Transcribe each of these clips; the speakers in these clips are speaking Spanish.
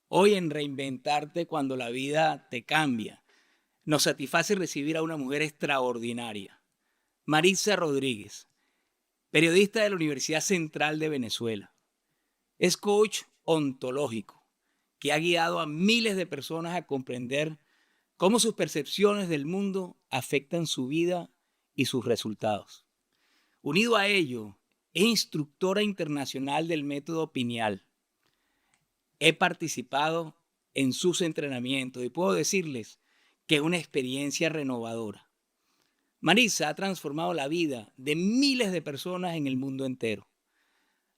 Hoy en Reinventarte cuando la vida te cambia, nos satisface recibir a una mujer extraordinaria, Maritza Rodríguez, periodista de la Universidad Central de Venezuela. Es coach ontológico que ha guiado a miles de personas a comprender cómo sus percepciones del mundo afectan su vida y sus resultados. Unido a ello, es instructora internacional del método Pineal. He participado en sus entrenamientos y puedo decirles que es una experiencia renovadora. Maritza ha transformado la vida de miles de personas en el mundo entero,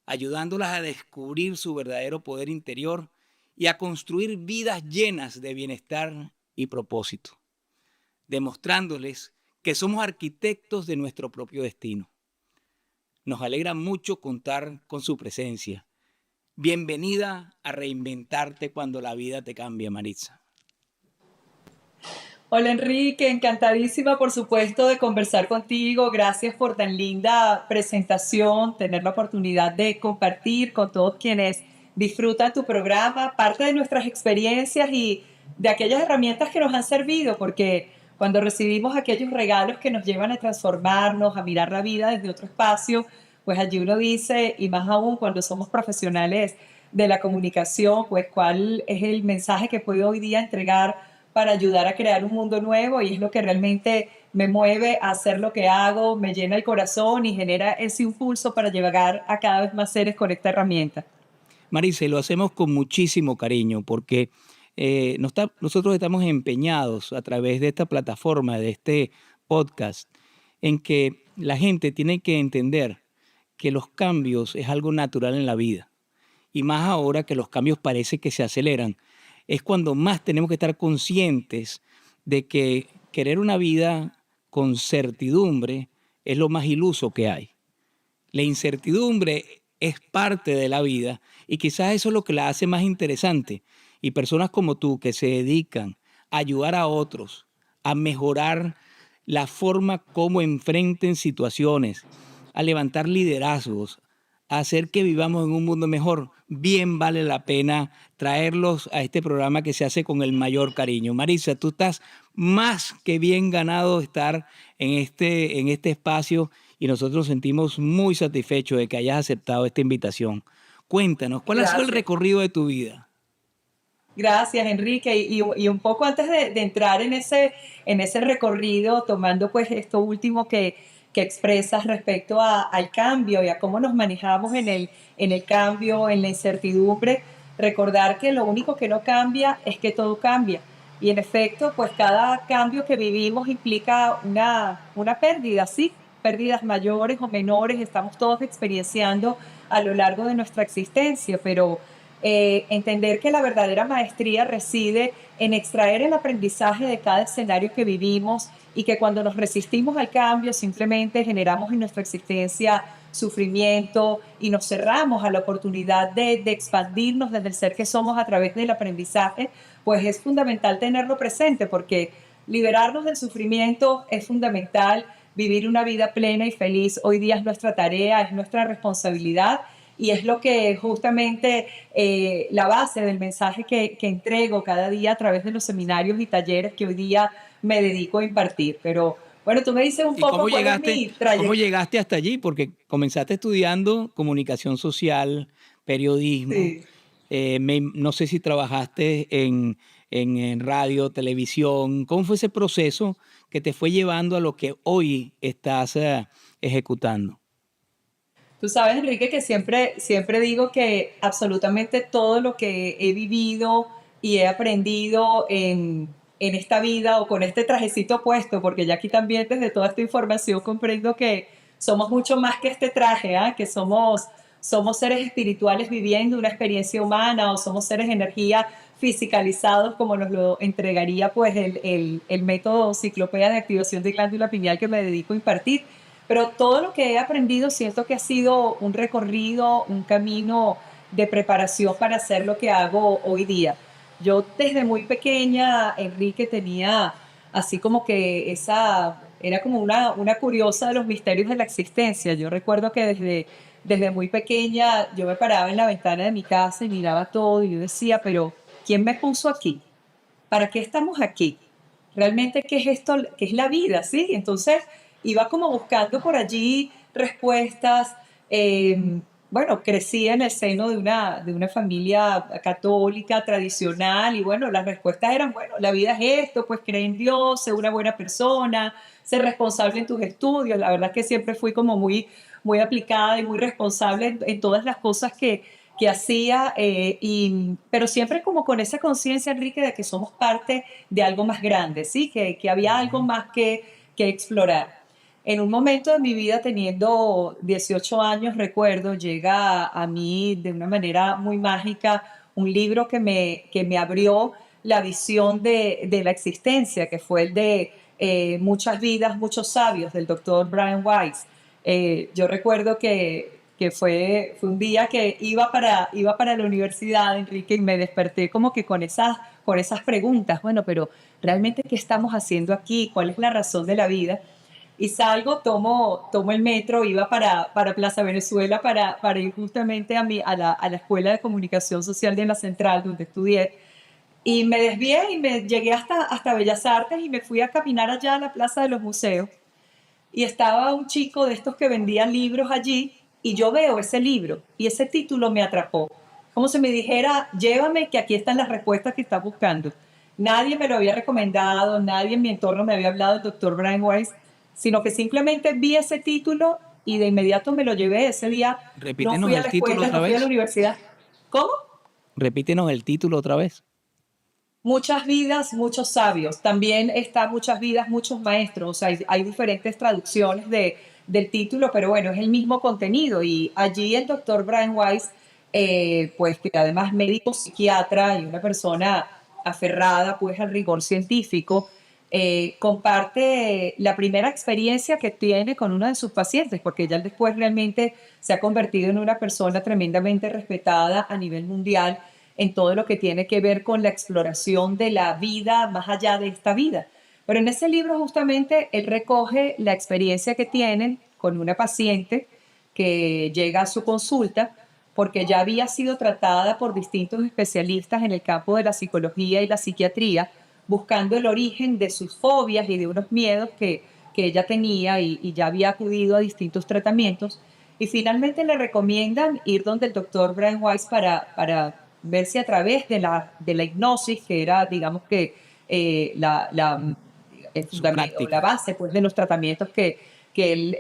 ayudándolas a descubrir su verdadero poder interior y a construir vidas llenas de bienestar y propósito, demostrándoles que somos arquitectos de nuestro propio destino. Nos alegra mucho contar con su presencia. Bienvenida a Reinventarte cuando la vida te cambia, Maritza. Hola Enrique, encantadísima por supuesto de conversar contigo. Gracias por tan linda presentación, tener la oportunidad de compartir con todos quienes disfrutan tu programa, parte de nuestras experiencias y de aquellas herramientas que nos han servido, porque cuando recibimos aquellos regalos que nos llevan a transformarnos, a mirar la vida desde otro espacio, pues allí uno dice, y más aún cuando somos profesionales de la comunicación, pues cuál es el mensaje que puedo hoy día entregar para ayudar a crear un mundo nuevo, y es lo que realmente me mueve a hacer lo que hago, me llena el corazón y genera ese impulso para llegar a cada vez más seres con esta herramienta. Maritza, y lo hacemos con muchísimo cariño porque nosotros estamos empeñados a través de esta plataforma, de este podcast, en que la gente tiene que entender que los cambios es algo natural en la vida. Y más ahora que los cambios parece que se aceleran, es cuando más tenemos que estar conscientes de que querer una vida con certidumbre es lo más iluso que hay. La incertidumbre es parte de la vida y quizás eso es lo que la hace más interesante. Y personas como tú que se dedican a ayudar a otros a mejorar la forma como enfrenten situaciones, a levantar liderazgos, a hacer que vivamos en un mundo mejor, bien vale la pena traerlos a este programa que se hace con el mayor cariño. Maritza, tú estás más que bien ganado de estar en este espacio y nosotros nos sentimos muy satisfechos de que hayas aceptado esta invitación. Cuéntanos, ¿cuál ha sido el Gracias. recorrido de tu vida? Gracias, Enrique. Y un poco antes de entrar en ese recorrido, tomando pues esto último que expresas respecto al cambio y a cómo nos manejamos en el cambio, en la incertidumbre, recordar que lo único que no cambia es que todo cambia. Y en efecto, pues cada cambio que vivimos implica una pérdida, ¿sí? Pérdidas mayores o menores, estamos todos experienciando a lo largo de nuestra existencia, pero entender que la verdadera maestría reside en extraer el aprendizaje de cada escenario que vivimos, y que cuando nos resistimos al cambio simplemente generamos en nuestra existencia sufrimiento y nos cerramos a la oportunidad de expandirnos desde el ser que somos a través del aprendizaje. Pues es fundamental tenerlo presente, porque liberarnos del sufrimiento es fundamental. Vivir una vida plena y feliz hoy día es nuestra tarea, es nuestra responsabilidad, y es lo que justamente la base del mensaje que entrego cada día a través de los seminarios y talleres que hoy día me dedico a impartir. Pero bueno, tú me dices un ¿Y poco cómo cuál es llegaste, mi cómo trayectoria. llegaste hasta allí? Porque comenzaste estudiando comunicación social, periodismo. Sí. No sé si trabajaste en radio, televisión. ¿Cómo fue ese proceso que te fue llevando a lo que hoy estás ejecutando? Tú sabes, Enrique, que siempre digo que absolutamente todo lo que he vivido y he aprendido en esta vida, o con este trajecito puesto, porque ya aquí también desde toda esta información comprendo que somos mucho más que este traje, ¿ah? Que somos seres espirituales viviendo una experiencia humana, o somos seres de energía fisicalizados, como nos lo entregaría pues el método Ciclopedia de activación de glándula pineal que me dedico a impartir. Pero todo lo que he aprendido siento que ha sido un recorrido, un camino de preparación para hacer lo que hago hoy día. Yo desde muy pequeña, Enrique, tenía así como que era como una curiosa de los misterios de la existencia. Yo recuerdo que desde muy pequeña yo me paraba en la ventana de mi casa y miraba todo, y yo decía, pero ¿quién me puso aquí? ¿Para qué estamos aquí? Realmente, ¿qué es esto? ¿Qué es la vida? ¿Sí? Entonces, iba como buscando por allí respuestas. Bueno, crecí en el seno de una familia católica tradicional y bueno, las respuestas eran, bueno, la vida es esto, pues cree en Dios, sé una buena persona, sé responsable en tus estudios. La verdad es que siempre fui como muy aplicada y muy responsable en todas las cosas que hacía, pero siempre como con esa conciencia, Enrique, de que somos parte de algo más grande, ¿sí? Que había algo más que explorar. En un momento de mi vida, teniendo 18 años, recuerdo, llega a mí de una manera muy mágica un libro que me abrió la visión de la existencia, que fue el de Muchas vidas, muchos sabios, del doctor Brian Weiss. Yo recuerdo que fue un día que iba para la universidad, Enrique, y me desperté como que con esas preguntas. Bueno, pero realmente, ¿qué estamos haciendo aquí? ¿Cuál es la razón de la vida? Y salgo, tomo el metro, iba para Plaza Venezuela para ir justamente a la Escuela de Comunicación Social de la Central, donde estudié. Y me desvié y me llegué hasta Bellas Artes y me fui a caminar allá a la Plaza de los Museos. Y estaba un chico de estos que vendía libros allí y yo veo ese libro y ese título me atrapó. Como si me dijera, llévame que aquí están las respuestas que estás buscando. Nadie me lo había recomendado, nadie en mi entorno me había hablado del doctor Brian Weiss, sino que simplemente vi ese título y de inmediato me lo llevé. Ese día no Repítenos fui a el la título escuela, otra no fui a la vez. universidad. ¿Cómo? Repítenos el título otra vez. Muchas vidas, muchos sabios. También está muchas vidas, muchos maestros. O sea, hay diferentes traducciones del título, pero bueno, es el mismo contenido. Y allí el doctor Brian Weiss, pues que además médico psiquiatra y una persona aferrada pues al rigor científico, comparte la primera experiencia que tiene con uno de sus pacientes, porque ya después realmente se ha convertido en una persona tremendamente respetada a nivel mundial en todo lo que tiene que ver con la exploración de la vida más allá de esta vida. Pero en ese libro justamente él recoge la experiencia que tienen con una paciente que llega a su consulta porque ya había sido tratada por distintos especialistas en el campo de la psicología y la psiquiatría, buscando el origen de sus fobias y de unos miedos que ella tenía y ya había acudido a distintos tratamientos. Y finalmente le recomiendan ir donde el doctor Brian Weiss para ver si a través de la hipnosis, que era, digamos que, el Su fundamento, la práctica. base pues, de los tratamientos que él,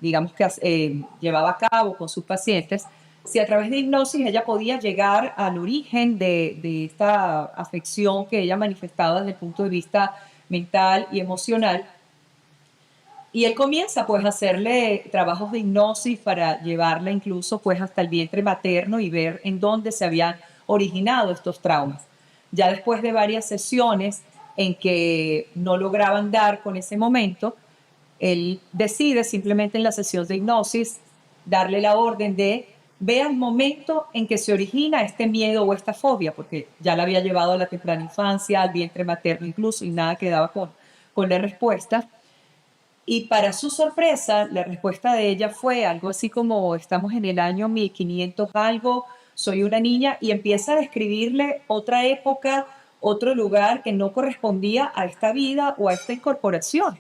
digamos que llevaba a cabo con sus pacientes, si a través de hipnosis ella podía llegar al origen de esta afección que ella manifestaba desde el punto de vista mental y emocional. Y él comienza pues a hacerle trabajos de hipnosis para llevarla incluso pues hasta el vientre materno y ver en dónde se habían originado estos traumas. Ya después de varias sesiones en que no lograban dar con ese momento, él decide simplemente en la sesión de hipnosis darle la orden de vea el momento en que se origina este miedo o esta fobia, porque ya la había llevado a la temprana infancia, al vientre materno incluso, y nada quedaba con la respuesta. Y para su sorpresa, la respuesta de ella fue algo así como, estamos en el año 1500 algo, soy una niña, y empieza a describirle otra época, otro lugar que no correspondía a esta vida o a esta incorporación.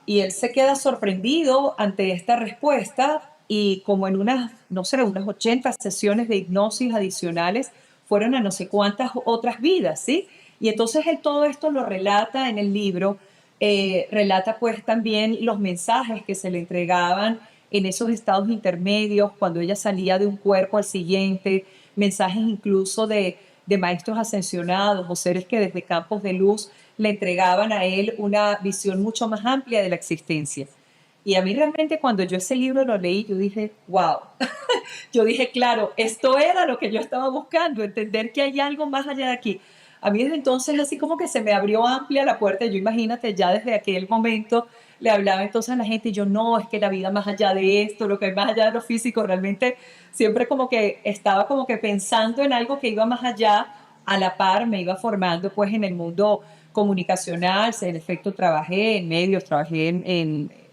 Y él se queda sorprendido ante esta respuesta y como en unas, no sé, unas 80 sesiones de hipnosis adicionales, fueron a no sé cuántas otras vidas, ¿sí? Y entonces él todo esto lo relata en el libro, relata pues también los mensajes que se le entregaban en esos estados intermedios, cuando ella salía de un cuerpo al siguiente, mensajes incluso de maestros ascensionados o seres que desde campos de luz le entregaban a él una visión mucho más amplia de la existencia. Y a mí realmente cuando yo ese libro lo leí, yo dije, wow, yo dije, claro, esto era lo que yo estaba buscando, entender que hay algo más allá de aquí. A mí desde entonces así como que se me abrió amplia la puerta. Yo imagínate, ya desde aquel momento le hablaba entonces a la gente y yo, no, es que la vida más allá de esto, lo que hay más allá de lo físico, realmente siempre como que estaba como que pensando en algo que iba más allá, a la par me iba formando pues en el mundo comunicacional. En efecto trabajé en medios, trabajé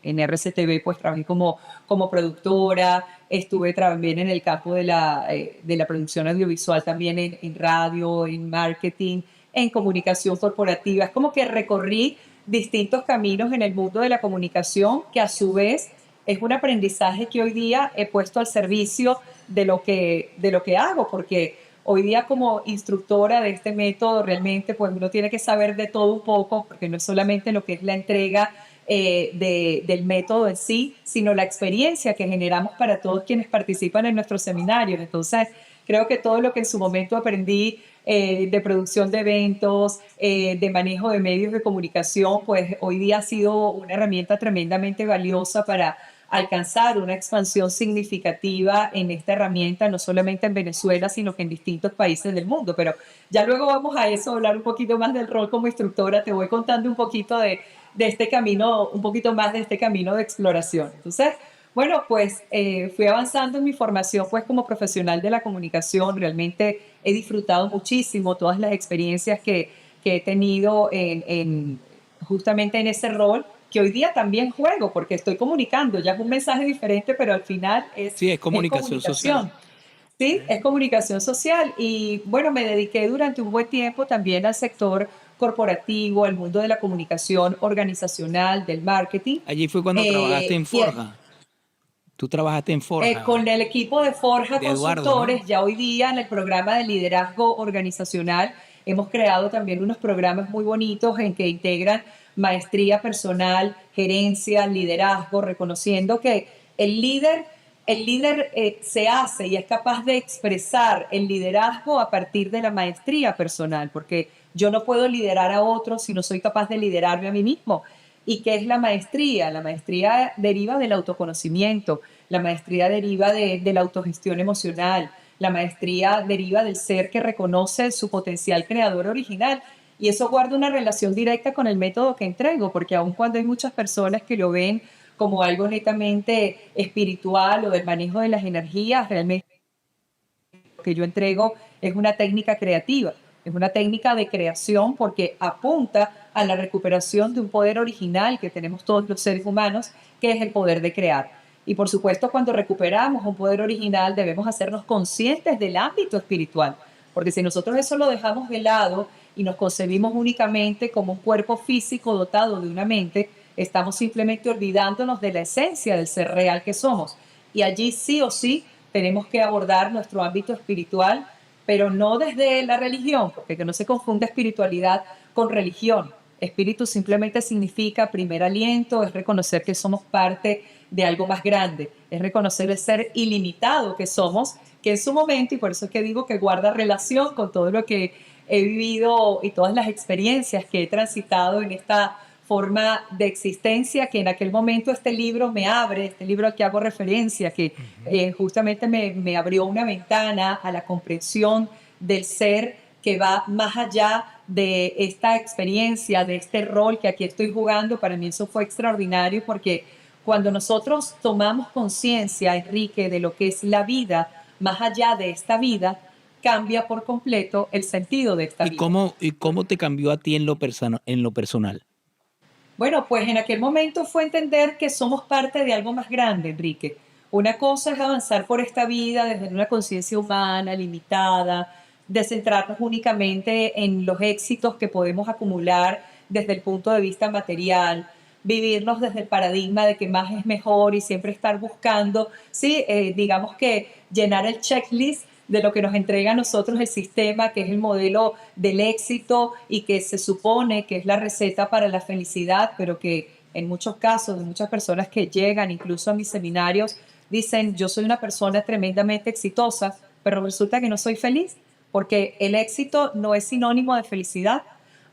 en RCTV pues trabajé como productora, estuve también en el campo de la producción audiovisual, también en radio, en marketing, en comunicación corporativa. Es como que recorrí distintos caminos en el mundo de la comunicación que a su vez es un aprendizaje que hoy día he puesto al servicio de lo que hago, porque hoy día como instructora de este método realmente pues uno tiene que saber de todo un poco, porque no es solamente lo que es la entrega del método en sí, sino la experiencia que generamos para todos quienes participan en nuestros seminarios. Entonces, creo que todo lo que en su momento aprendí de producción de eventos, de manejo de medios de comunicación, pues hoy día ha sido una herramienta tremendamente valiosa para alcanzar una expansión significativa en esta herramienta, no solamente en Venezuela, sino que en distintos países del mundo. Pero ya luego vamos a eso, a hablar un poquito más del rol como instructora. Te voy contando un poquito de este camino, un poquito más de este camino de exploración. Entonces, bueno, pues fui avanzando en mi formación pues como profesional de la comunicación. Realmente he disfrutado muchísimo todas las experiencias que he tenido justamente en ese rol que hoy día también juego, porque estoy comunicando, ya es un mensaje diferente, pero al final Sí, es es comunicación social. comunicación. Sí, es comunicación social y bueno, me dediqué durante un buen tiempo también al sector corporativo, al mundo de la comunicación organizacional, del marketing. Allí fue cuando trabajaste en Y Forja. Tú trabajaste en Forja, con el equipo de Forja de Eduardo, ¿no? Consultores, ya hoy día en el programa de liderazgo organizacional, hemos creado también unos programas muy bonitos en que integran maestría personal, gerencia, liderazgo, reconociendo que el líder se hace y es capaz de expresar el liderazgo a partir de la maestría personal, porque yo no puedo liderar a otros si no soy capaz de liderarme a mí mismo. ¿Y qué es la maestría? La maestría deriva del autoconocimiento, la maestría deriva de la autogestión emocional, la maestría deriva del ser que reconoce su potencial creador original. Y eso guarda una relación directa con el método que entrego, porque aun cuando hay muchas personas que lo ven como algo netamente espiritual o del manejo de las energías, realmente lo que yo entrego es una técnica creativa, es una técnica de creación porque apunta a la recuperación de un poder original que tenemos todos los seres humanos, que es el poder de crear. Y por supuesto, cuando recuperamos un poder original, debemos hacernos conscientes del ámbito espiritual, porque si nosotros eso lo dejamos de lado y nos concebimos únicamente como un cuerpo físico dotado de una mente, estamos simplemente olvidándonos de la esencia del ser real que somos. Y allí sí o sí tenemos que abordar nuestro ámbito espiritual, pero no desde la religión, porque que no se confunda espiritualidad con religión. Espíritu simplemente significa primer aliento, es reconocer que somos parte de algo más grande, es reconocer el ser ilimitado que somos, que en su momento, y por eso es que digo que guarda relación con todo lo que he vivido y todas las experiencias que he transitado en esta forma de existencia, que en aquel momento este libro me abre, este libro al que hago referencia, que justamente me abrió una ventana a la comprensión del ser que va más allá de esta experiencia, de este rol que aquí estoy jugando. Para mí eso fue extraordinario porque cuando nosotros tomamos conciencia, Enrique, de lo que es la vida, más allá de esta vida, cambia por completo el sentido de esta vida. Y cómo te cambió a ti en lo personal? Bueno, pues en aquel momento fue entender que somos parte de algo más grande, Enrique. Una cosa es avanzar por esta vida desde una conciencia humana, limitada, de centrarnos únicamente en los éxitos que podemos acumular desde el punto de vista material, vivirnos desde el paradigma de que más es mejor y siempre estar buscando, sí, digamos que llenar el checklist de lo que nos entrega a nosotros el sistema, que es el modelo del éxito y que se supone que es la receta para la felicidad, pero que en muchos casos, de muchas personas que llegan incluso a mis seminarios, dicen, yo soy una persona tremendamente exitosa, pero resulta que no soy feliz, porque el éxito no es sinónimo de felicidad.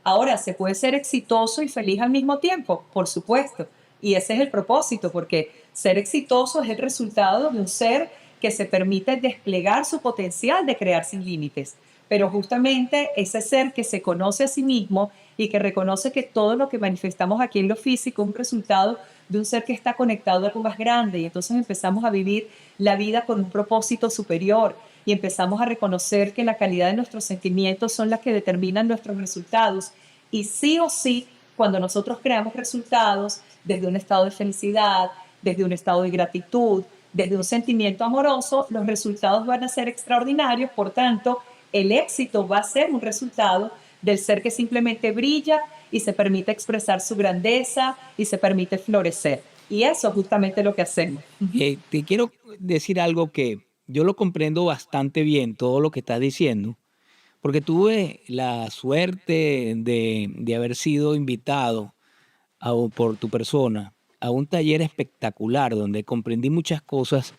Ahora, se puede ser exitoso y feliz al mismo tiempo, por supuesto, y ese es el propósito, porque ser exitoso es el resultado de un ser que se permite desplegar su potencial de crear sin límites. Pero justamente ese ser que se conoce a sí mismo y que reconoce que todo lo que manifestamos aquí en lo físico es un resultado de un ser que está conectado a algo más grande, y entonces empezamos a vivir la vida con un propósito superior y empezamos a reconocer que la calidad de nuestros sentimientos son las que determinan nuestros resultados, y sí o sí cuando nosotros creamos resultados desde un estado de felicidad, desde un estado de gratitud, desde un sentimiento amoroso, los resultados van a ser extraordinarios. Por tanto, el éxito va a ser un resultado del ser que simplemente brilla y se permite expresar su grandeza y se permite florecer. Y eso es justamente lo que hacemos. Te quiero decir algo que yo lo comprendo bastante bien, todo lo que estás diciendo, porque tuve la suerte de haber sido invitado por tu persona a un taller espectacular donde comprendí muchas cosas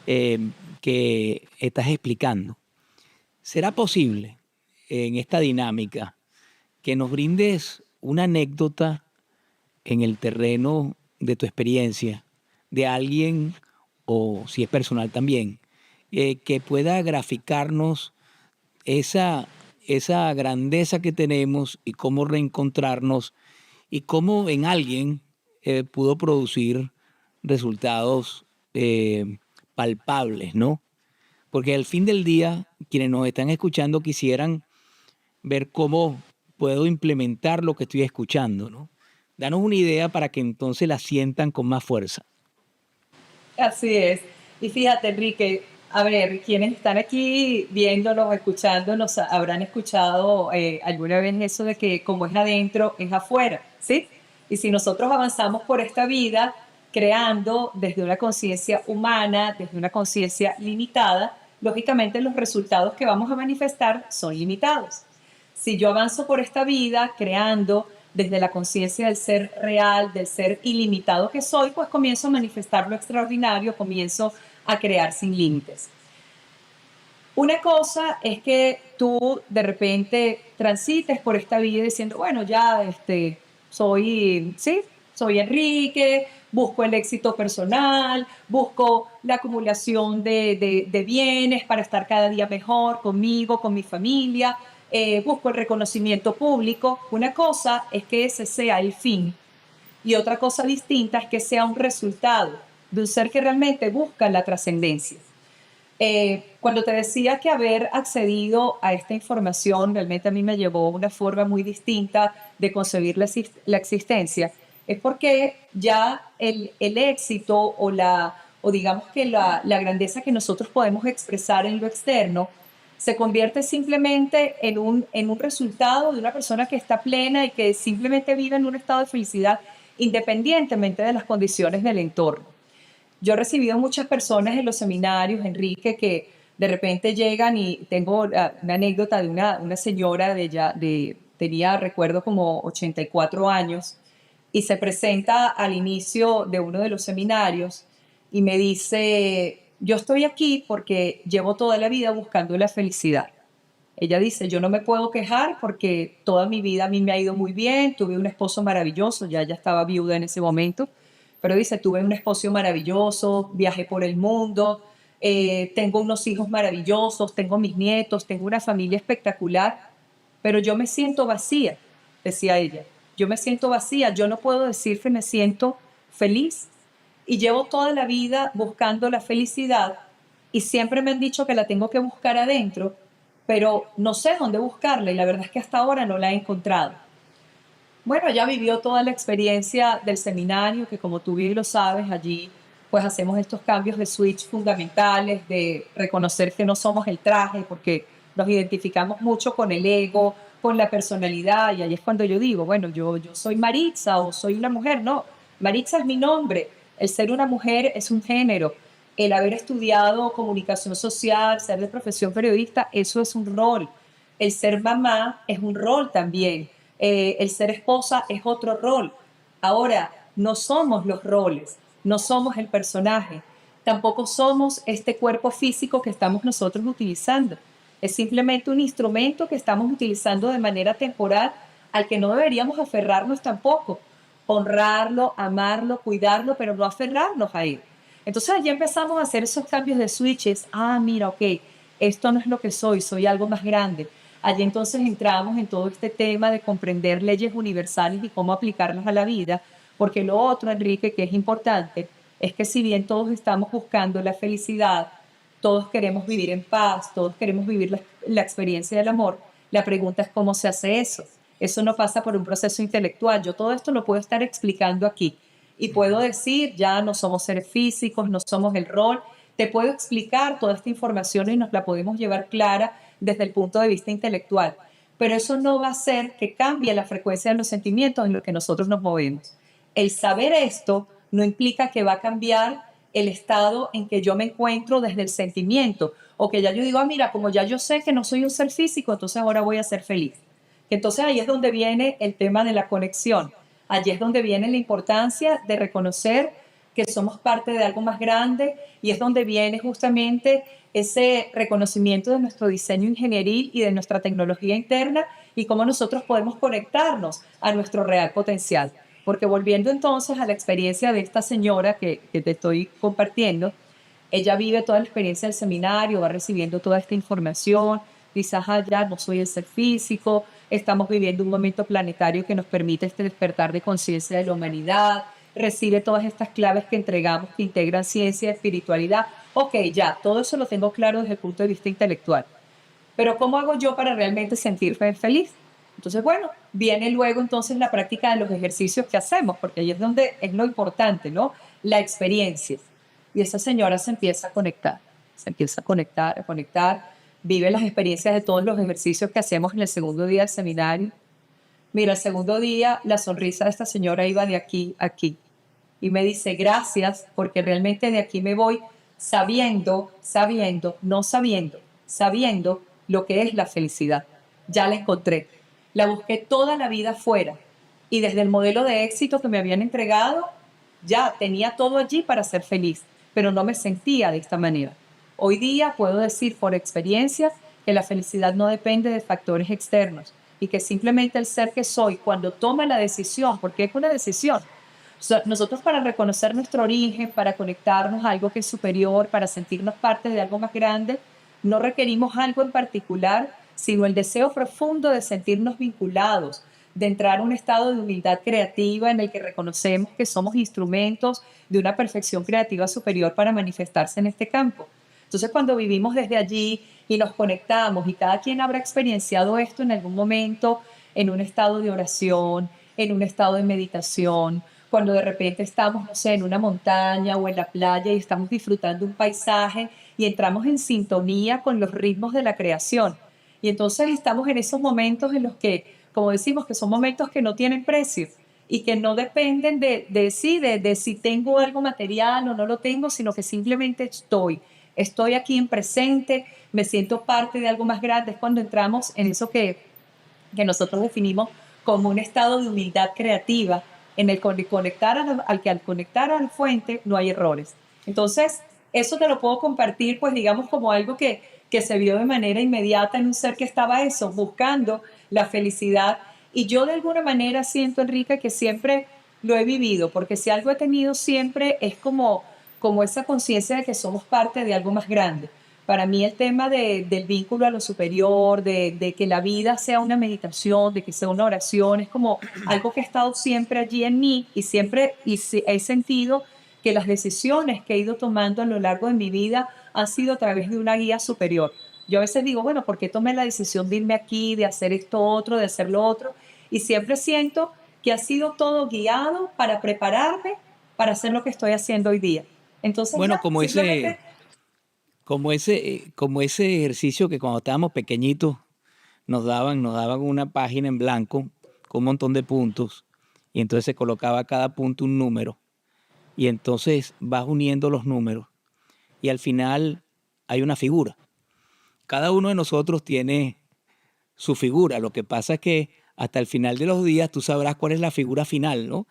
eh, que estás explicando. ¿Será posible en esta dinámica que nos brindes una anécdota en el terreno de tu experiencia de alguien, o si es personal también, que pueda graficarnos esa, esa grandeza que tenemos y cómo reencontrarnos y cómo en alguien pudo producir resultados palpables, ¿no? Porque al fin del día, quienes nos están escuchando quisieran ver cómo puedo implementar lo que estoy escuchando, ¿no? Danos una idea para que entonces la sientan con más fuerza. Así es. Y fíjate, Enrique, a ver, quienes están aquí viéndonos, escuchándonos, habrán escuchado alguna vez eso de que como es adentro, es afuera, ¿sí? Y si nosotros avanzamos por esta vida creando desde una conciencia humana, desde una conciencia limitada, lógicamente los resultados que vamos a manifestar son limitados. Si yo avanzo por esta vida creando desde la conciencia del ser real, del ser ilimitado que soy, pues comienzo a manifestar lo extraordinario, comienzo a crear sin límites. Una cosa es que tú de repente transites por esta vida diciendo, bueno, ya soy Enrique, busco el éxito personal, busco la acumulación de bienes para estar cada día mejor conmigo, con mi familia, busco el reconocimiento público. Una cosa es que ese sea el fin y otra cosa distinta es que sea un resultado de un ser que realmente busca la trascendencia. Cuando te decía que haber accedido a esta información realmente a mí me llevó a una forma muy distinta de concebir la existencia, es porque ya el éxito o digamos que la grandeza que nosotros podemos expresar en lo externo se convierte simplemente en un resultado de una persona que está plena y que simplemente vive en un estado de felicidad independientemente de las condiciones del entorno. Yo he recibido muchas personas en los seminarios, Enrique, que de repente llegan y tengo una anécdota de una señora tenía, recuerdo, como 84 años y se presenta al inicio de uno de los seminarios y me dice, yo estoy aquí porque llevo toda la vida buscando la felicidad. Ella dice, yo no me puedo quejar porque toda mi vida a mí me ha ido muy bien, tuve un esposo maravilloso, ya estaba viuda en ese momento, pero dice, tuve un esposo maravilloso, viajé por el mundo, tengo unos hijos maravillosos, tengo mis nietos, tengo una familia espectacular, pero yo me siento vacía, decía ella. Yo me siento vacía, yo no puedo decir que me siento feliz y llevo toda la vida buscando la felicidad y siempre me han dicho que la tengo que buscar adentro, pero no sé dónde buscarla y la verdad es que hasta ahora no la he encontrado. Bueno, ella vivió toda la experiencia del seminario, que como tú bien lo sabes, allí pues hacemos estos cambios de switch fundamentales, de reconocer que no somos el traje, porque nos identificamos mucho con el ego, con la personalidad, y ahí es cuando yo digo, bueno, yo soy Maritza o soy una mujer, no, Maritza es mi nombre, el ser una mujer es un género, el haber estudiado comunicación social, ser de profesión periodista, eso es un rol, el ser mamá es un rol también, el ser esposa es otro rol. Ahora, no somos los roles, no somos el personaje, tampoco somos este cuerpo físico que estamos nosotros utilizando. Es simplemente un instrumento que estamos utilizando de manera temporal al que no deberíamos aferrarnos tampoco. Honrarlo, amarlo, cuidarlo, pero no aferrarnos a él. Entonces allí empezamos a hacer esos cambios de switches. Ah, mira, ok, esto no es lo que soy algo más grande. Allí entonces entramos en todo este tema de comprender leyes universales y cómo aplicarlas a la vida, porque lo otro, Enrique, que es importante, es que si bien todos estamos buscando la felicidad, todos queremos vivir en paz, todos queremos vivir la experiencia del amor, la pregunta es cómo se hace eso. Eso no pasa por un proceso intelectual. Yo todo esto lo puedo estar explicando aquí y puedo decir, ya no somos seres físicos, no somos el rol. Te puedo explicar toda esta información y nos la podemos llevar clara desde el punto de vista intelectual. Pero eso no va a hacer que cambie la frecuencia de los sentimientos en los que nosotros nos movemos. El saber esto no implica que va a cambiar el estado en que yo me encuentro desde el sentimiento, o que ya yo digo, mira, como ya yo sé que no soy un ser físico, entonces ahora voy a ser feliz. Entonces ahí es donde viene el tema de la conexión. Allí es donde viene la importancia de reconocer que somos parte de algo más grande, y es donde viene justamente ese reconocimiento de nuestro diseño ingenieril y de nuestra tecnología interna, y cómo nosotros podemos conectarnos a nuestro real potencial. Porque volviendo entonces a la experiencia de esta señora que te estoy compartiendo, ella vive toda la experiencia del seminario, va recibiendo toda esta información, dice, ya no soy el ser físico, estamos viviendo un momento planetario que nos permite este despertar de conciencia de la humanidad, recibe todas estas claves que entregamos, que integran ciencia y espiritualidad. Ok, ya, todo eso lo tengo claro desde el punto de vista intelectual. Pero ¿cómo hago yo para realmente sentirme feliz? Entonces, bueno, viene luego entonces la práctica de los ejercicios que hacemos, porque ahí es donde es lo importante, ¿no? La experiencia. Y esa señora se empieza a conectar, vive las experiencias de todos los ejercicios que hacemos en el segundo día del seminario. Mira, el segundo día la sonrisa de esta señora iba de aquí a aquí. Y me dice, gracias, porque realmente de aquí me voy no sabiendo, sabiendo lo que es la felicidad. Ya la encontré. La busqué toda la vida afuera. Y desde el modelo de éxito que me habían entregado, ya tenía todo allí para ser feliz, pero no me sentía de esta manera. Hoy día puedo decir por experiencia que la felicidad no depende de factores externos, y que simplemente el ser que soy, cuando toma la decisión, porque es una decisión, nosotros, para reconocer nuestro origen, para conectarnos a algo que es superior, para sentirnos parte de algo más grande, no requerimos algo en particular, sino el deseo profundo de sentirnos vinculados, de entrar a un estado de humildad creativa en el que reconocemos que somos instrumentos de una perfección creativa superior para manifestarse en este campo. Entonces, cuando vivimos desde allí y nos conectamos, y cada quien habrá experienciado esto en algún momento, en un estado de oración, en un estado de meditación, cuando de repente estamos, no sé, en una montaña o en la playa y estamos disfrutando un paisaje y entramos en sintonía con los ritmos de la creación. Y entonces estamos en esos momentos en los que, como decimos, que son momentos que no tienen precio y que no dependen de si tengo algo material o no lo tengo, sino que simplemente estoy aquí en presente, me siento parte de algo más grande. Es cuando entramos en eso que nosotros definimos como un estado de humildad creativa, en el conectar al conectar a la fuente no hay errores. Entonces, eso te lo puedo compartir, pues digamos, como algo que se vio de manera inmediata en un ser que estaba eso, buscando la felicidad. Y yo de alguna manera siento, Enrique, que siempre lo he vivido, porque si algo he tenido siempre es como esa conciencia de que somos parte de algo más grande. Para mí el tema del vínculo a lo superior, de que la vida sea una meditación, de que sea una oración, es como algo que ha estado siempre allí en mí, y siempre he sentido que las decisiones que he ido tomando a lo largo de mi vida han sido a través de una guía superior. Yo a veces digo, bueno, ¿por qué tomé la decisión de irme aquí, de hacer esto otro, de hacer lo otro? Y siempre siento que ha sido todo guiado para prepararme para hacer lo que estoy haciendo hoy día. Entonces, Bueno, simplemente. como ese ejercicio que cuando estábamos pequeñitos nos daban una página en blanco con un montón de puntos, y entonces se colocaba a cada punto un número, y entonces vas uniendo los números y al final hay una figura. Cada uno de nosotros tiene su figura. Lo que pasa es que hasta el final de los días tú sabrás cuál es la figura final, ¿no?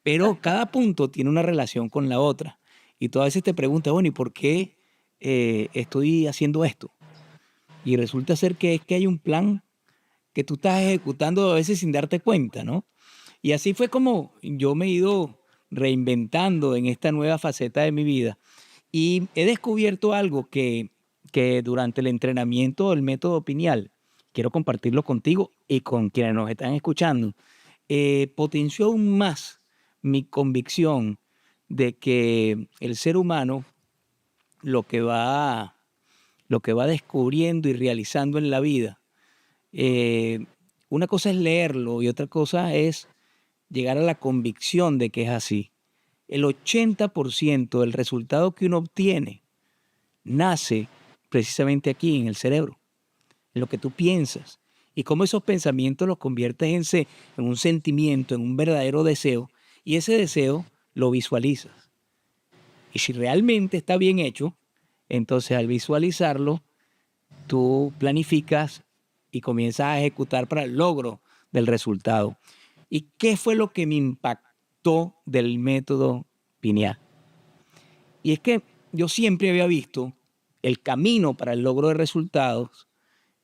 Pero cada punto tiene una relación con la otra. Y tú a veces te preguntas, bueno, ¿y por qué estoy haciendo esto? Y resulta ser que es que hay un plan que tú estás ejecutando a veces sin darte cuenta, ¿no? Y así fue como yo me he ido reinventando en esta nueva faceta de mi vida. Y he descubierto algo que durante el entrenamiento del método Pineal, quiero compartirlo contigo y con quienes nos están escuchando, potenció aún más mi convicción de que el ser humano lo que va, lo que va descubriendo y realizando en la vida, eh, una cosa es leerlo y otra cosa es llegar a la convicción de que es así. El 80% del resultado que uno obtiene nace precisamente aquí, en el cerebro, en lo que tú piensas. Y cómo esos pensamientos los conviertes en un sentimiento, en un verdadero deseo, y ese deseo lo visualizas. Y si realmente está bien hecho, entonces al visualizarlo, tú planificas y comienzas a ejecutar para el logro del resultado. ¿Y qué fue lo que me impactó del método Pineal? Y es que yo siempre había visto el camino para el logro de resultados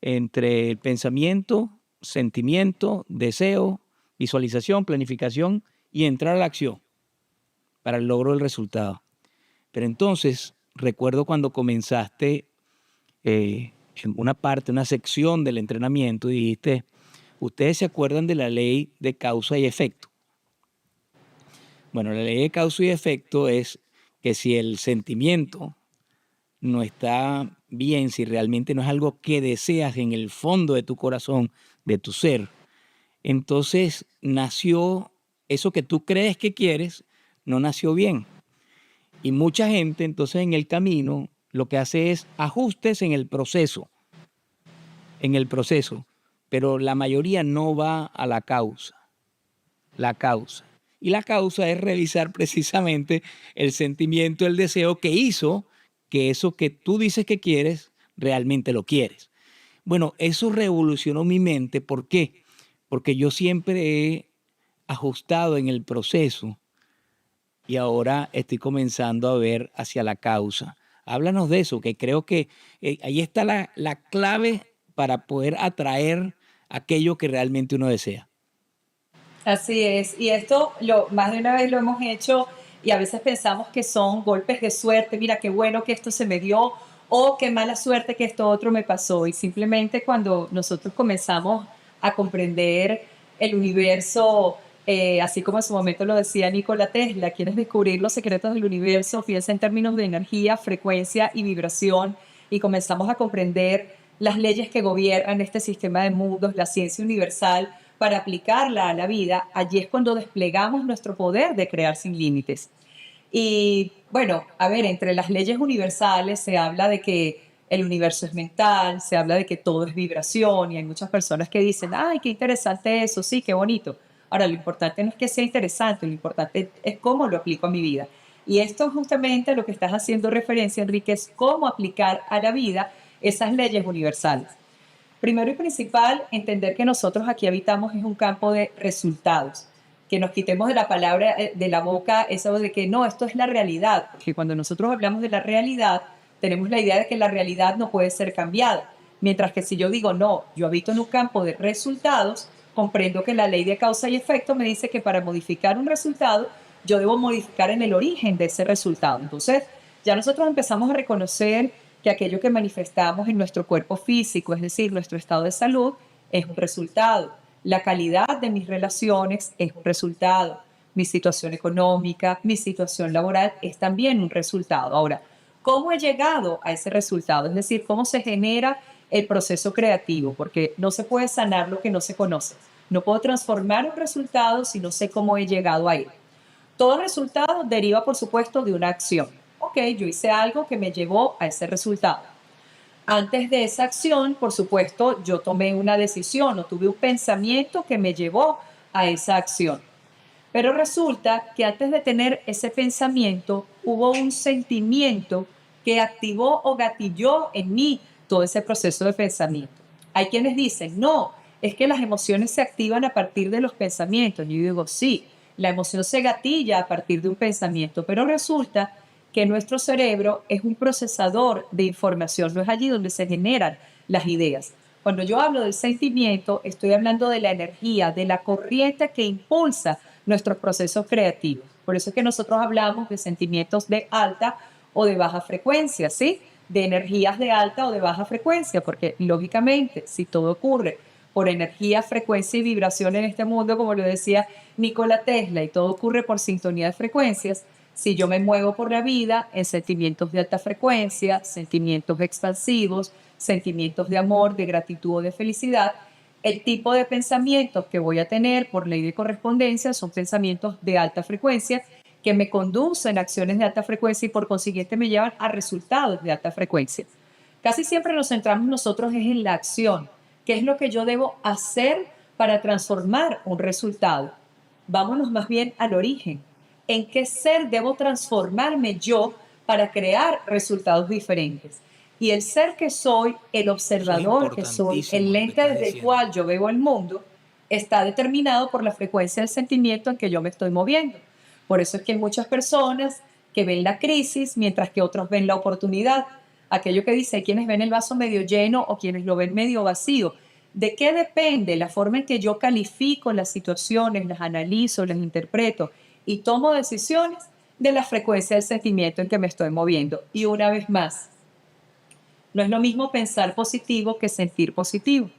entre el pensamiento, sentimiento, deseo, visualización, planificación y entrar a la acción para el logro del resultado. Pero entonces recuerdo cuando comenzaste en una parte, una sección del entrenamiento y dijiste, ustedes se acuerdan de la ley de causa y efecto. Bueno, la ley de causa y efecto es que si el sentimiento no está bien, si realmente no es algo que deseas en el fondo de tu corazón, de tu ser, entonces nació eso que tú crees que quieres, no nació bien. Y mucha gente entonces en el camino lo que hace es ajustes en el proceso, pero la mayoría no va a la causa, la causa. Y la causa es revisar precisamente el sentimiento, el deseo que hizo que eso que tú dices que quieres, realmente lo quieres. Bueno, eso revolucionó mi mente. ¿Por qué? Porque yo siempre he ajustado en el proceso y ahora estoy comenzando a ver hacia la causa. Háblanos de eso, que creo que ahí está la clave para poder atraer aquello que realmente uno desea. Así es, y esto más de una vez lo hemos hecho y a veces pensamos que son golpes de suerte, mira qué bueno que esto se me dio o qué mala suerte que esto otro me pasó. Y simplemente cuando nosotros comenzamos a comprender el universo, así como en su momento lo decía Nikola Tesla, quieres descubrir los secretos del universo, fíjense en términos de energía, frecuencia y vibración, y comenzamos a comprender las leyes que gobiernan este sistema de mundos, la ciencia universal, para aplicarla a la vida, allí es cuando desplegamos nuestro poder de crear sin límites. Y bueno, a ver, entre las leyes universales se habla de que el universo es mental, se habla de que todo es vibración y hay muchas personas que dicen, ay, qué interesante eso, sí, qué bonito. Ahora, lo importante no es que sea interesante, lo importante es cómo lo aplico a mi vida. Y esto justamente lo que estás haciendo referencia, Enrique, es cómo aplicar a la vida esas leyes universales. Primero y principal, entender que nosotros aquí habitamos es un campo de resultados. Que nos quitemos de la palabra, de la boca, eso de que no, esto es la realidad. Porque cuando nosotros hablamos de la realidad, tenemos la idea de que la realidad no puede ser cambiada. Mientras que si yo digo, no, yo habito en un campo de resultados, comprendo que la ley de causa y efecto me dice que para modificar un resultado, yo debo modificar en el origen de ese resultado. Entonces, ya nosotros empezamos a reconocer que aquello que manifestamos en nuestro cuerpo físico, es decir, nuestro estado de salud, es un resultado. La calidad de mis relaciones es un resultado. Mi situación económica, mi situación laboral es también un resultado. Ahora, ¿cómo he llegado a ese resultado? Es decir, ¿cómo se genera el proceso creativo? Porque no se puede sanar lo que no se conoce. No puedo transformar un resultado si no sé cómo he llegado a él. Todo resultado deriva, por supuesto, de una acción. Ok, yo hice algo que me llevó a ese resultado. Antes de esa acción, por supuesto, yo tomé una decisión o tuve un pensamiento que me llevó a esa acción. Pero resulta que antes de tener ese pensamiento, hubo un sentimiento que activó o gatilló en mí todo ese proceso de pensamiento. Hay quienes dicen, no, es que las emociones se activan a partir de los pensamientos. Yo digo, sí, la emoción se gatilla a partir de un pensamiento, pero resulta que nuestro cerebro es un procesador de información, no es allí donde se generan las ideas. Cuando yo hablo del sentimiento, estoy hablando de la energía, de la corriente que impulsa nuestros procesos creativos. Por eso es que nosotros hablamos de sentimientos de alta o de baja frecuencia, ¿sí? De energías de alta o de baja frecuencia, porque lógicamente, si todo ocurre por energía, frecuencia y vibración en este mundo, como lo decía Nikola Tesla, y todo ocurre por sintonía de frecuencias, si yo me muevo por la vida en sentimientos de alta frecuencia, sentimientos expansivos, sentimientos de amor, de gratitud o de felicidad, El tipo de pensamientos que voy a tener por ley de correspondencia son pensamientos de alta frecuencia que me conducen a acciones de alta frecuencia y por consiguiente me llevan a resultados de alta frecuencia. Casi siempre nos centramos nosotros es en la acción. ¿Qué es lo que yo debo hacer para transformar un resultado? Vámonos más bien al origen. ¿En qué ser debo transformarme yo para crear resultados diferentes? Y el ser que soy, el Eso es observador que soy, el importantísimo lo que lente estás desde el diciendo. cual yo veo el mundo, está determinado por la frecuencia del sentimiento en que yo me estoy moviendo. Por eso es que hay muchas personas que ven la crisis mientras que otros ven la oportunidad. Aquello que dice, hay quienes ven el vaso medio lleno o quienes lo ven medio vacío. ¿De qué depende la forma en que yo califico las situaciones, las analizo, las interpreto y tomo decisiones? De la frecuencia del sentimiento en que me estoy moviendo. Y una vez más, no es lo mismo pensar positivo que sentir positivo.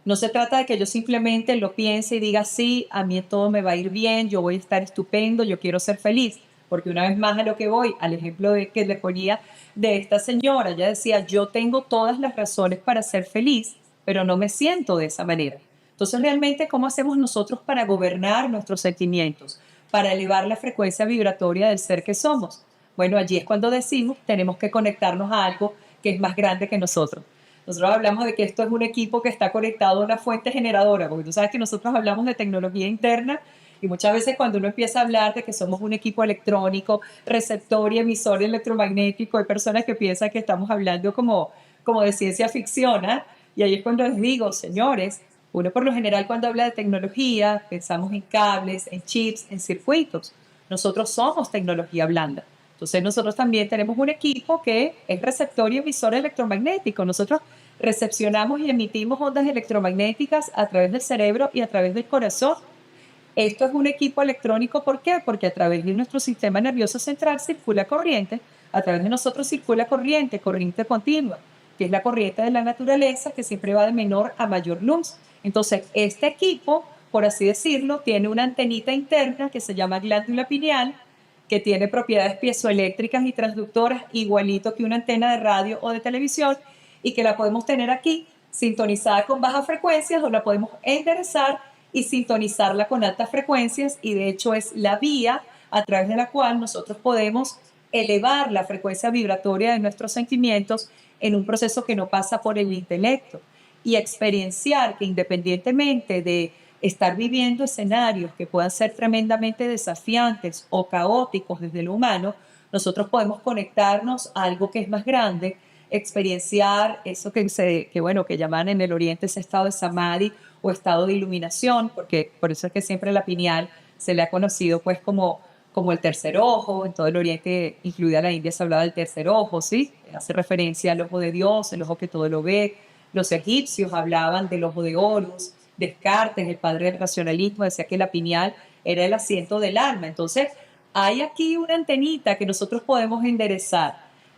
No se trata de que yo simplemente lo piense y diga, sí, a mí todo me va a ir bien, yo voy a estar estupendo, yo quiero ser feliz. Porque una vez más a lo que voy, al ejemplo de que le ponía de esta señora, ella decía, yo tengo todas las razones para ser feliz, pero no me siento de esa manera. Entonces, realmente, ¿cómo hacemos nosotros para gobernar nuestros sentimientos? Para elevar la frecuencia vibratoria del ser que somos. Bueno, allí es cuando decimos, tenemos que conectarnos a algo que es más grande que nosotros. Nosotros hablamos de que esto es un equipo que está conectado a una fuente generadora, porque tú sabes que nosotros hablamos de tecnología interna y muchas veces cuando uno empieza a hablar de que somos un equipo electrónico, receptor y emisor electromagnético, hay personas que piensan que estamos hablando como de ciencia ficción, ¿eh? Y ahí es cuando les digo, señores, uno por lo general cuando habla de tecnología pensamos en cables, en chips, en circuitos. Nosotros somos tecnología blanda. Entonces nosotros también tenemos un equipo que es receptor y emisor electromagnético. Nosotros recepcionamos y emitimos ondas electromagnéticas a través del cerebro y a través del corazón. Esto es un equipo electrónico, ¿por qué? Porque a través de nuestro sistema nervioso central circula corriente, a través de nosotros circula corriente continua, que es la corriente de la naturaleza que siempre va de menor a mayor luz. Entonces, este equipo, por así decirlo, tiene una antenita interna que se llama glándula pineal, que tiene propiedades piezoeléctricas y transductoras igualito que una antena de radio o de televisión y que la podemos tener aquí sintonizada con bajas frecuencias o la podemos enderezar y sintonizarla con altas frecuencias y de hecho es la vía a través de la cual nosotros podemos elevar la frecuencia vibratoria de nuestros sentimientos en un proceso que no pasa por el intelecto y experienciar que independientemente de estar viviendo escenarios que puedan ser tremendamente desafiantes o caóticos desde lo humano, nosotros podemos conectarnos a algo que es más grande, experienciar eso que llaman en el oriente ese estado de samadhi o estado de iluminación, porque por eso es que siempre la pineal se le ha conocido pues como el tercer ojo, en todo el oriente, incluida la India, se hablaba del tercer ojo, ¿sí? Hace referencia al ojo de Dios, el ojo que todo lo ve. Los egipcios hablaban del ojo de Horus. Descartes, el padre del racionalismo, decía que la pineal era el asiento del alma. Entonces, hay aquí una antenita que nosotros podemos enderezar.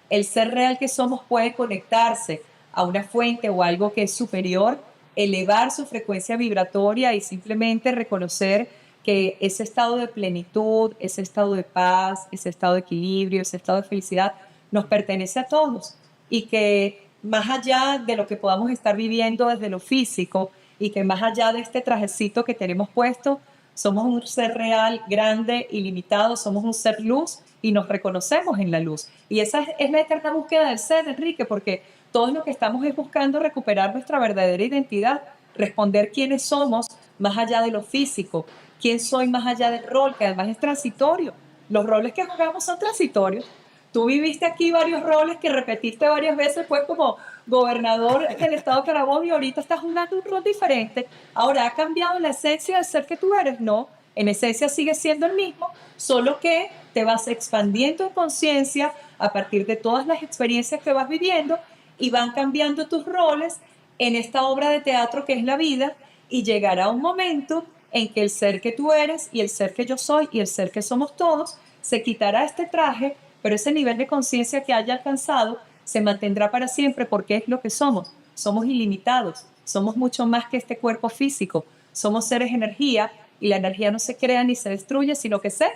El ser real que somos puede conectarse a una fuente o algo que es superior, elevar su frecuencia vibratoria y simplemente reconocer que ese estado de plenitud, ese estado de paz, ese estado de equilibrio, ese estado de felicidad nos pertenece a todos y que más allá de lo que podamos estar viviendo desde lo físico y que más allá de este trajecito que tenemos puesto, somos un ser real, grande, ilimitado, somos un ser luz y nos reconocemos en la luz. Y esa es la eterna búsqueda del ser, Enrique, porque todo lo que estamos es buscando recuperar nuestra verdadera identidad, responder quiénes somos más allá de lo físico, quién soy más allá del rol, que además es transitorio. Los roles que jugamos son transitorios. Tú viviste aquí varios roles que repetiste varias veces, pues como gobernador del estado de Carabobo y ahorita estás jugando un rol diferente. Ahora, ¿ha cambiado la esencia del ser que tú eres? No, en esencia sigue siendo el mismo, solo que te vas expandiendo en conciencia a partir de todas las experiencias que vas viviendo y van cambiando tus roles en esta obra de teatro que es la vida y llegará un momento en que el ser que tú eres y el ser que yo soy y el ser que somos todos se quitará este traje, pero ese nivel de conciencia que haya alcanzado se mantendrá para siempre porque es lo que somos. Somos ilimitados, somos mucho más que este cuerpo físico, somos seres energía y la energía no se crea ni se destruye, sino que se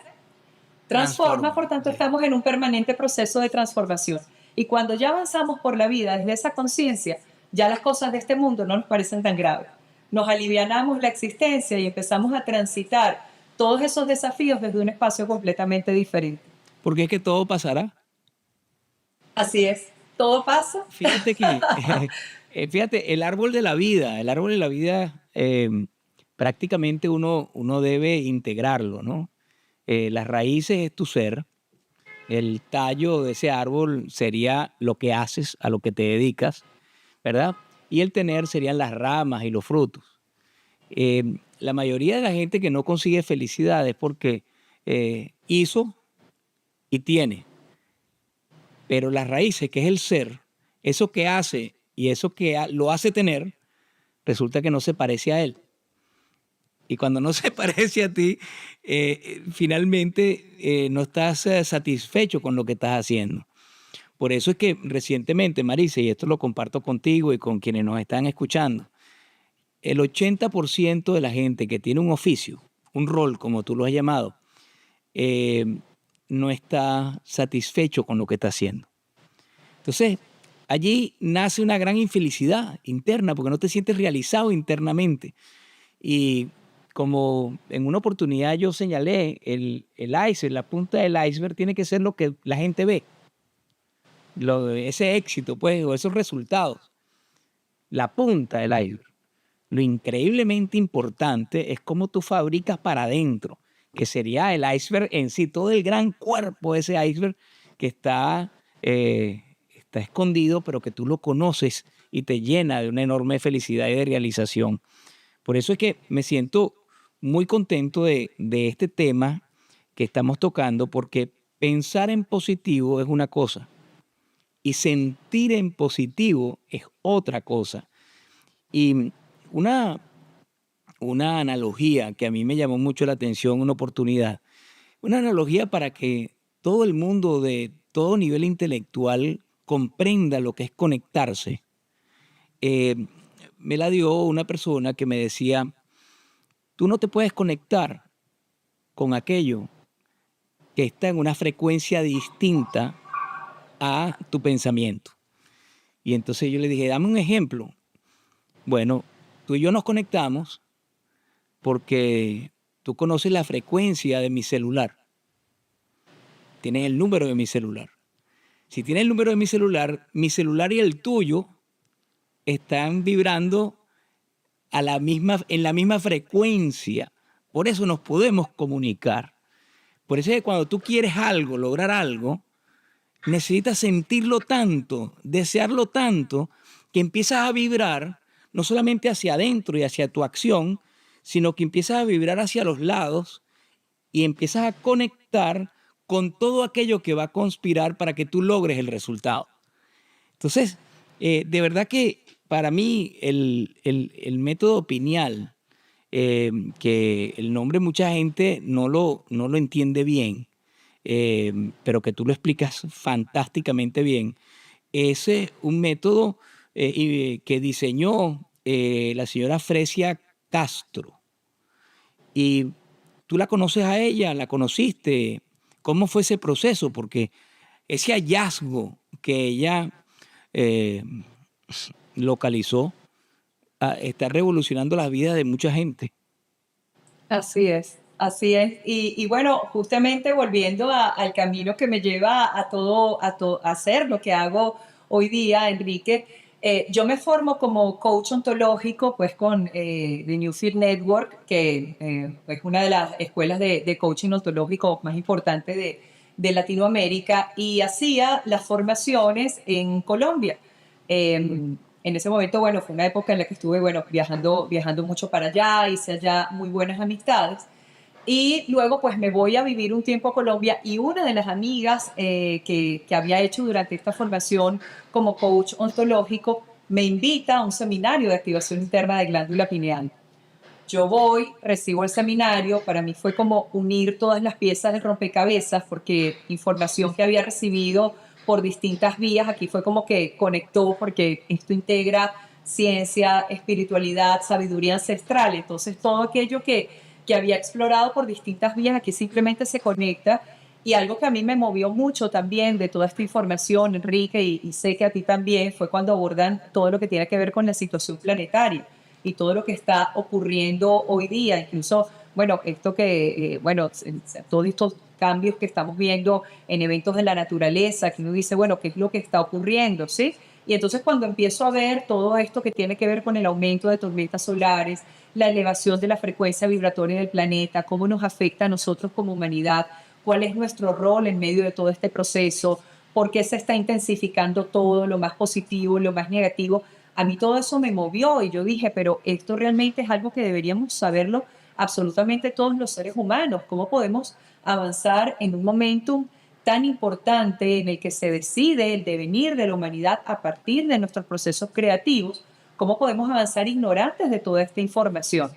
transforma, por tanto Sí. estamos en un permanente proceso de transformación. Y cuando ya avanzamos por la vida desde esa conciencia, ya las cosas de este mundo no nos parecen tan graves. nos alivianamos la existencia y empezamos a transitar todos esos desafíos desde un espacio completamente diferente. Porque es que todo pasará. Así es, todo pasa. Fíjate que, fíjate, el árbol de la vida, prácticamente uno debe integrarlo, ¿no? Las raíces es tu ser, el tallo de ese árbol sería lo que haces, a lo que te dedicas, ¿verdad? Y el tener serían las ramas y los frutos. La mayoría de la gente que no consigue felicidad es porque hizo y tiene, pero las raíces, que es el ser, eso que hace y eso que lo hace tener, resulta que no se parece a él. Y cuando no se parece a ti, finalmente no estás satisfecho con lo que estás haciendo. Por eso es que recientemente, Marisa, y esto lo comparto contigo y con quienes nos están escuchando, el 80% de la gente que tiene un oficio, un rol, como tú lo has llamado, eh, no está satisfecho con lo que está haciendo. Entonces, allí nace una gran infelicidad interna porque no te sientes realizado internamente. Y como en una oportunidad yo señalé, el iceberg, la punta del iceberg tiene que ser lo que la gente ve, ese éxito, pues, o esos resultados, la punta del iceberg. Lo increíblemente importante es cómo tú fabricas para adentro, que sería el iceberg en sí, todo el gran cuerpo de ese iceberg que está escondido, pero que tú lo conoces y te llena de una enorme felicidad y de realización. Por eso es que me siento muy contento de este tema que estamos tocando, porque pensar en positivo es una cosa y sentir en positivo es otra cosa. Y una, una analogía que a mí me llamó mucho la atención, una oportunidad, una analogía para que todo el mundo de todo nivel intelectual comprenda lo que es conectarse. Eh, Me la dio una persona que me decía, tú no te puedes conectar con aquello que está en una frecuencia distinta a tu pensamiento. Y entonces yo le dije, dame un ejemplo. Bueno, tú y yo nos conectamos porque tú conoces la frecuencia de mi celular, tienes el número de mi celular. Si tienes el número de mi celular y el tuyo están vibrando en la misma frecuencia. Por eso nos podemos comunicar. Por eso es que cuando tú quieres algo, lograr algo, necesitas sentirlo tanto, desearlo tanto, que empiezas a vibrar no solamente hacia adentro y hacia tu acción, sino que empiezas a vibrar hacia los lados y empiezas a conectar con todo aquello que va a conspirar para que tú logres el resultado. Entonces, de verdad que para mí el método pineal, que el nombre mucha gente no lo entiende bien, pero que tú lo explicas fantásticamente bien, es un método que diseñó la señora Fresia Castro. Y tú la conoces a ella, la conociste. ¿Cómo fue ese proceso? Porque ese hallazgo que ella eh, localizó está revolucionando la vida de mucha gente. Así es, así es. Y bueno, justamente volviendo al camino que me lleva a hacer lo que hago hoy día, Enrique, yo me formo como coach ontológico, pues con The New Fit Network, que es una de las escuelas de coaching ontológico más importantes de Latinoamérica, y hacía las formaciones en Colombia. En ese momento, bueno, fue una época en la que estuve, bueno, viajando mucho para allá, hice allá muy buenas amistades. Y luego, pues me voy a vivir un tiempo a Colombia y una de las amigas que había hecho durante esta formación como coach ontológico me invita a un seminario de activación interna de glándula pineal. Yo voy, recibo el seminario, para mí fue como unir todas las piezas del rompecabezas porque información que había recibido por distintas vías, aquí fue como que conectó porque esto integra ciencia, espiritualidad, sabiduría ancestral, entonces todo aquello que había explorado por distintas vías aquí simplemente se conecta. Y algo que a mí me movió mucho también de toda esta información, Enrique, y sé que a ti también, fue cuando abordan todo lo que tiene que ver con la situación planetaria y todo lo que está ocurriendo hoy día, incluso, bueno, esto que, todos estos cambios que estamos viendo en eventos de la naturaleza, que uno dice, bueno, ¿qué es lo que está ocurriendo? ¿Sí? Y entonces cuando empiezo a ver todo esto que tiene que ver con el aumento de tormentas solares, la elevación de la frecuencia vibratoria del planeta, cómo nos afecta a nosotros como humanidad, cuál es nuestro rol en medio de todo este proceso, por qué se está intensificando todo, lo más positivo, lo más negativo. A mí todo eso me movió y yo dije, pero esto realmente es algo que deberíamos saberlo absolutamente todos los seres humanos. ¿Cómo podemos avanzar en un momentum tan importante en el que se decide el devenir de la humanidad a partir de nuestros procesos creativos? ¿Cómo podemos avanzar ignorantes de toda esta información?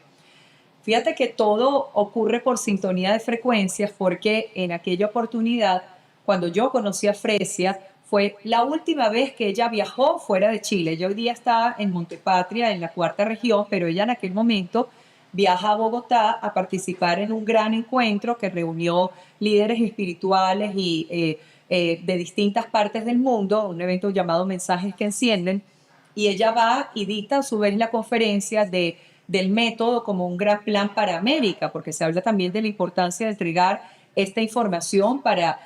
Fíjate que todo ocurre por sintonía de frecuencias porque en aquella oportunidad, cuando yo conocí a Fresia, fue la última vez que ella viajó fuera de Chile. Ella hoy día está en Montepatria, en la cuarta región, pero ella en aquel momento viaja a Bogotá a participar en un gran encuentro que reunió líderes espirituales y de distintas partes del mundo, un evento llamado Mensajes que Encienden, y ella va y dicta a su vez la conferencia del método como un gran plan para América, porque se habla también de la importancia de entregar esta información para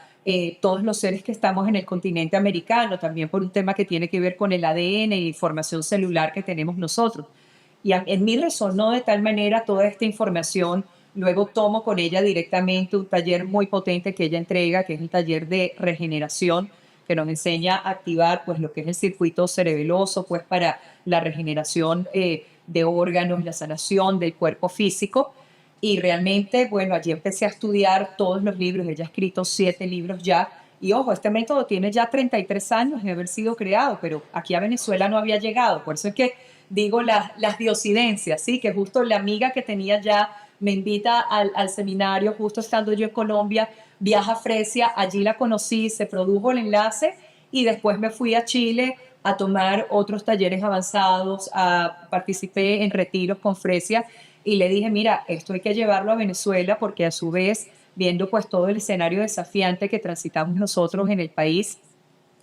todos los seres que estamos en el continente americano, también por un tema que tiene que ver con el ADN y información celular que tenemos nosotros. Y en mí resonó de tal manera toda esta información. Luego tomo con ella directamente un taller muy potente que ella entrega, que es el taller de regeneración, que nos enseña a activar pues lo que es el circuito cerebeloso pues para la regeneración de órganos, la sanación del cuerpo físico. Y realmente, bueno, allí empecé a estudiar todos los libros. Ella ha escrito 7 libros ya. Y ojo, este método tiene ya 33 años de haber sido creado, pero aquí a Venezuela no había llegado. Por eso es que digo las diosidencias, ¿sí? Que justo la amiga que tenía ya me invita al seminario, justo estando yo en Colombia, viaja a Fresia, allí la conocí, se produjo el enlace y después me fui a Chile a tomar otros talleres avanzados, participé en retiros con Fresia y le dije, mira, esto hay que llevarlo a Venezuela porque a su vez, viendo pues todo el escenario desafiante que transitamos nosotros en el país,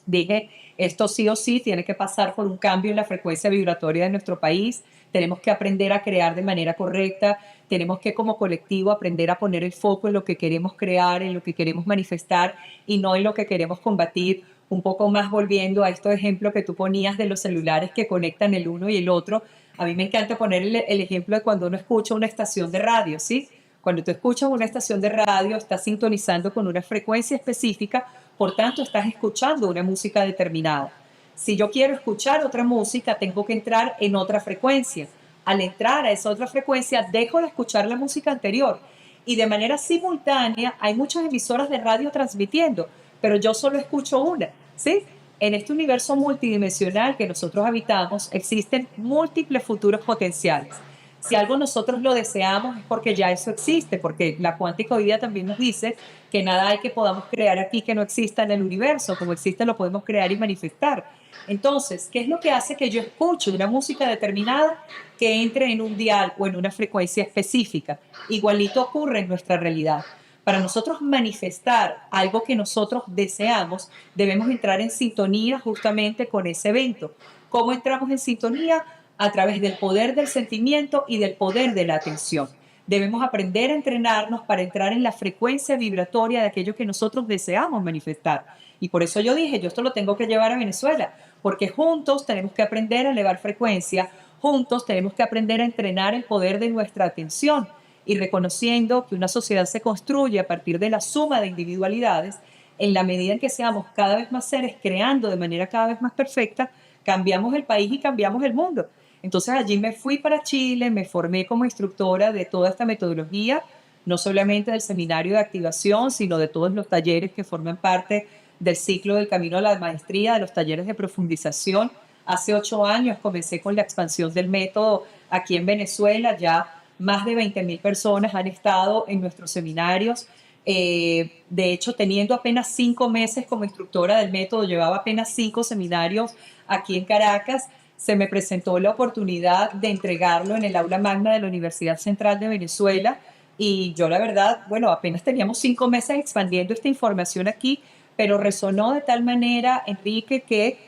dije, esto sí o sí tiene que pasar por un cambio en la frecuencia vibratoria de nuestro país, tenemos que aprender a crear de manera correcta, tenemos que como colectivo aprender a poner el foco en lo que queremos crear, en lo que queremos manifestar y no en lo que queremos combatir, un poco más volviendo a estos ejemplos que tú ponías de los celulares que conectan el uno y el otro. A mí me encanta poner el ejemplo de cuando uno escucha una estación de radio, ¿sí? Cuando tú escuchas una estación de radio, estás sintonizando con una frecuencia específica, por tanto, estás escuchando una música determinada. Si yo quiero escuchar otra música, tengo que entrar en otra frecuencia. Al entrar a esa otra frecuencia, dejo de escuchar la música anterior. Y de manera simultánea, hay muchas emisoras de radio transmitiendo, pero yo solo escucho una, ¿sí? En este universo multidimensional que nosotros habitamos, existen múltiples futuros potenciales. Si algo nosotros lo deseamos es porque ya eso existe, porque la cuántica hoy día también nos dice que nada hay que podamos crear aquí que no exista en el universo, como existe lo podemos crear y manifestar. Entonces, ¿qué es lo que hace que yo escuche una música determinada que entre en un dial o en una frecuencia específica? Igualito ocurre en nuestra realidad. Para nosotros manifestar algo que nosotros deseamos, debemos entrar en sintonía justamente con ese evento. ¿Cómo entramos en sintonía? A través del poder del sentimiento y del poder de la atención. Debemos aprender a entrenarnos para entrar en la frecuencia vibratoria de aquello que nosotros deseamos manifestar. Y por eso yo dije, yo esto lo tengo que llevar a Venezuela, porque juntos tenemos que aprender a elevar frecuencia, juntos tenemos que aprender a entrenar el poder de nuestra atención y reconociendo que una sociedad se construye a partir de la suma de individualidades, en la medida en que seamos cada vez más seres creando de manera cada vez más perfecta, cambiamos el país y cambiamos el mundo. Entonces allí me fui para Chile, me formé como instructora de toda esta metodología, no solamente del seminario de activación, sino de todos los talleres que forman parte del ciclo del camino a la maestría, de los talleres de profundización. Hace 8 años comencé con la expansión del método aquí en Venezuela, ya más de 20.000 personas han estado en nuestros seminarios. De hecho, teniendo apenas 5 meses como instructora del método, llevaba apenas 5 seminarios aquí en Caracas, se me presentó la oportunidad de entregarlo en el aula magna de la Universidad Central de Venezuela y yo la verdad, bueno, apenas teníamos 5 meses expandiendo esta información aquí, pero resonó de tal manera, Enrique, que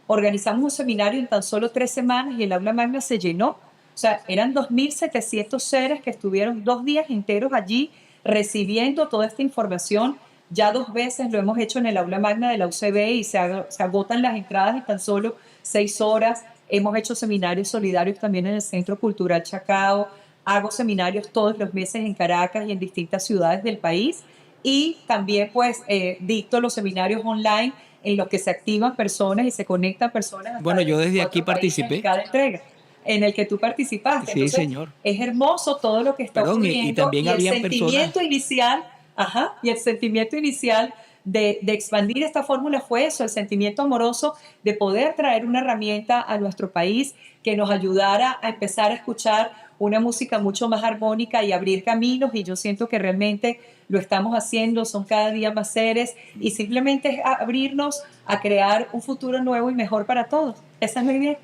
organizamos un seminario en tan solo 3 semanas y el aula magna se llenó. sea, eran 2.700 seres que estuvieron 2 días enteros allí recibiendo toda esta información. Ya 2 veces lo hemos hecho en el aula magna de la UCB y se agotan las entradas en tan solo 6 horas. Hemos hecho seminarios solidarios también en el Centro Cultural Chacao. Hago seminarios todos los meses en Caracas y en distintas ciudades del país. Y también pues dicto los seminarios online en los que se activan personas y se conectan personas hasta Bueno, de yo desde aquí 24 países en participé. cada entrega en el que tú participaste. Sí, Entonces, señor. es hermoso todo lo que está Perdón, y ocurriendo también y el habían personas. sentimiento inicial, ajá, y el sentimiento inicial de expandir esta fórmula fue eso, el sentimiento amoroso de poder traer una herramienta a nuestro país que nos ayudara a empezar a escuchar una música mucho más armónica y abrir caminos, y yo siento que realmente lo estamos haciendo, son cada día más seres y simplemente es abrirnos a crear un futuro nuevo y mejor para todos. Esa es mi idea.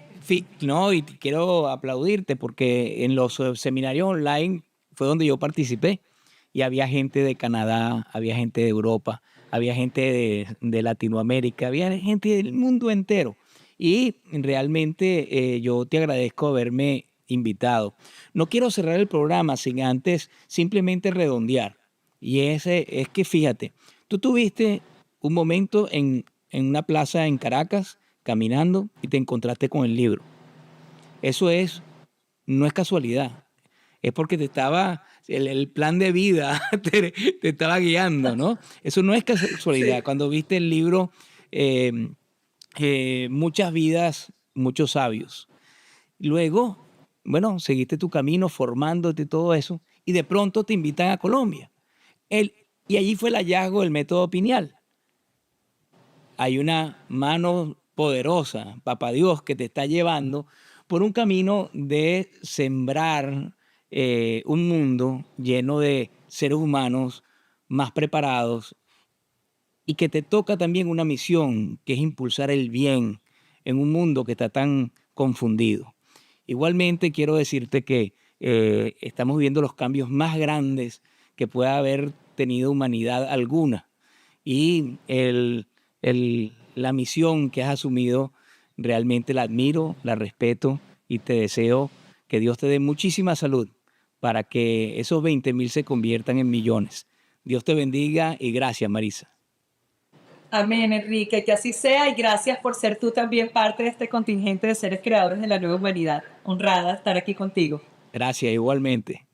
No, y quiero aplaudirte porque en los seminarios online fue donde yo participé y había gente de Canadá, había gente de Europa, había gente de Latinoamérica, había gente del mundo entero. Y realmente yo te agradezco haberme invitado. No quiero cerrar el programa sin antes simplemente redondear. Y ese es que fíjate, tú tuviste un momento en una plaza en Caracas caminando y te encontraste con el libro. Eso no es casualidad, es porque el plan de vida te estaba guiando, ¿no? Eso no es casualidad. Sí. Cuando viste el libro, eh, Muchas vidas, muchos sabios. Luego, bueno, seguiste tu camino formándote y todo eso, y de pronto te invitan a Colombia. El, y allí fue el hallazgo del método pineal. Hay una mano poderosa, papá Dios, que te está llevando por un camino de sembrar un mundo lleno de seres humanos más preparados y que te toca también una misión que es impulsar el bien en un mundo que está tan confundido. Igualmente quiero decirte que estamos viendo los cambios más grandes que pueda haber tenido humanidad alguna y la misión que has asumido realmente la admiro, la respeto y te deseo que Dios te dé muchísima salud para que esos 20,000 se conviertan en millones. Dios te bendiga y gracias, Marisa. Amén, Enrique, que así sea y gracias por ser tú también parte de este contingente de seres creadores de la nueva humanidad. Honrada estar aquí contigo. Gracias igualmente.